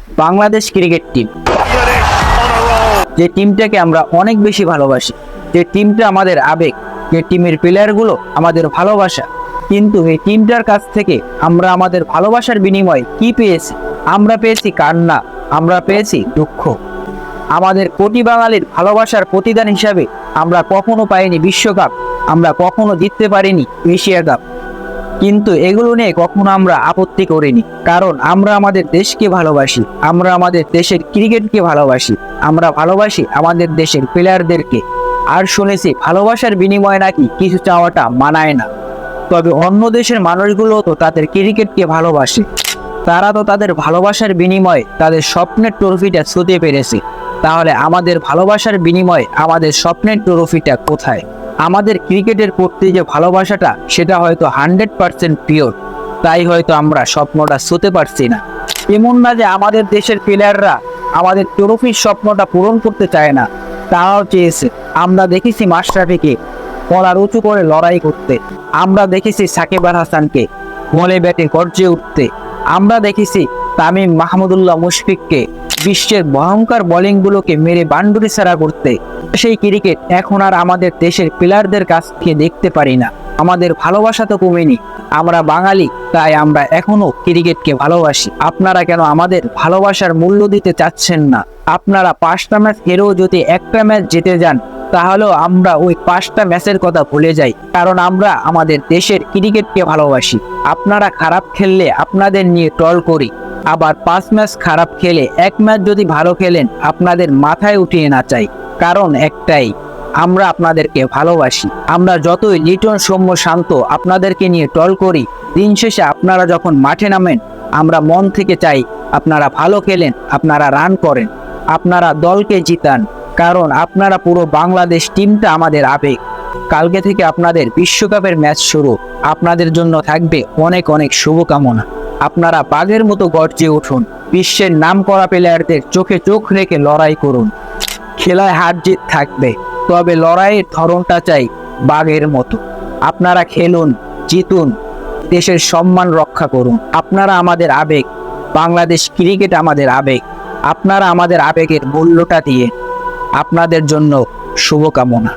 Bangladesh cricket team, যে টিমটাকে আমরা অনেক বেশি ভালোবাসি, যে টিমটা আমাদের আবেগ, যে টিমের প্লেয়ারগুলো আমাদের ভালোবাসা। কিন্তু এই টিমটার কাছ থেকে আমরা আমাদের ভালোবাসার বিনিময়ে কি পেয়েছি? আমরা পেয়েছি কান্না, আমরা পেয়েছি দুঃখ। আমাদের কোটি বাঙালির ভালোবাসার প্রতিদান হিসাবে আমরা কখনো পাইনি বিশ্বকাপ, আমরা কখনো জিততে পারিনি এশিয়া কাপ। কিন্তু এগুলো নিয়ে কখনো আমরা আপত্তি করিনি, কারণ আমরা আমাদের দেশকে ভালোবাসি, আমরা আমাদের দেশের ক্রিকেটকে ভালোবাসি, আমরা ভালোবাসি আমাদের দেশের প্লেয়ারদেরকে। আর শুনেছি ভালোবাসার বিনিময়ে নাকি কিছু চাওয়াটা মানায় না। তবে অন্য দেশের মানুষগুলো তো তাদের ক্রিকেটকে ভালোবাসে, তারা তো তাদের ভালোবাসার বিনিময়ে তাদের স্বপ্নের ট্রফিটা ছুঁতে পেরেছে। তাহলে আমাদের ভালোবাসার বিনিময়ে আমাদের স্বপ্নের ট্রফিটা কোথায়? আমাদের ক্রিকেটের প্রতি যে ভালোবাসাটা, সেটা হয়তো 100% পিওর, তাই হয়তো আমরা স্বপ্নটা ছুঁতে পারছি না। এমন না যে আমাদের দেশের প্লেয়াররা আমাদের ট্রফির স্বপ্নটা পূরণ করতে চায় না, তারাও চেয়েছে। আমরা দেখেছি মাশরাফিকে কলার উঁচু করে লড়াই করতে, আমরা দেখেছি সাকিব আল হাসানকে বলে ব্যাটে গর্জে উঠতে, আমরা দেখেছি তামিম মাহমুদুল্লাহ মুশফিককে বিশ্বের ভয়ঙ্কর বোলিংগুলোকে মেরে বান্ডুরি ছাড়া করতে। সেই ক্রিকেট এখন আর আমাদের দেশের প্লেয়ারদের কাছ থেকে দেখতে পারি না। আমাদের ভালোবাসা তো কমেনি, আমরা বাঙালি, তাই আমরা এখনো ক্রিকেটকে ভালোবাসি। আপনারা কেন আমাদের ভালোবাসার মূল্য দিতে চাচ্ছেন না? আপনারা 5টা ম্যাচ হেরেও যদি একটা ম্যাচ জিতে যান, তাহলেও আমরা ওই 5টা ম্যাচের কথা ভুলে যাই, কারণ আমরা আমাদের দেশের ক্রিকেটকে ভালোবাসি। আপনারা খারাপ খেললে আপনাদের নিয়ে ট্রল করি, আবার 5 ম্যাচ খারাপ খেলে 1 ম্যাচ যদি ভালো খেলেন আপনাদের মাথায় উঠিয়ে নাচাই। কারণ একটাই, আমরা আপনাদেরকে ভালোবাসি। আমরা যতই লিটন, সৌম্য, শান্ত আপনাদেরকে নিয়ে ট্রল করি, দিন শেষে আপনারা যখন মাঠে নামেন, আমরা মন থেকে চাই আপনারা ভালো খেলেন, আপনারা রান করেন, আপনারা দলকে জিতান। কারণ আপনারা পুরো বাংলাদেশ টিমটা আমাদের আবেগ। কালকে থেকে আপনাদের বিশ্বকাপের ম্যাচ শুরু, আপনাদের জন্য থাকবে অনেক অনেক শুভকামনা। আপনারা বাঘের মতো গর্জে উঠুন, বিশ্বের নামকরা প্লেয়ারদের চোখে চোখ রেখে লড়াই করুন। খেলায় হার জিত থাকবে, তবে লড়াইয়ের ধরনটা চাই বাঘের মতো। আপনারা খেলুন, জিতুন, দেশের সম্মান রক্ষা করুন। আপনারা আমাদের আবেগ, বাংলাদেশ ক্রিকেট আমাদের আবেগ। আপনারা আমাদের আবেগের মূল্যটা দিয়ে আপনাদের জন্য শুভকামনা।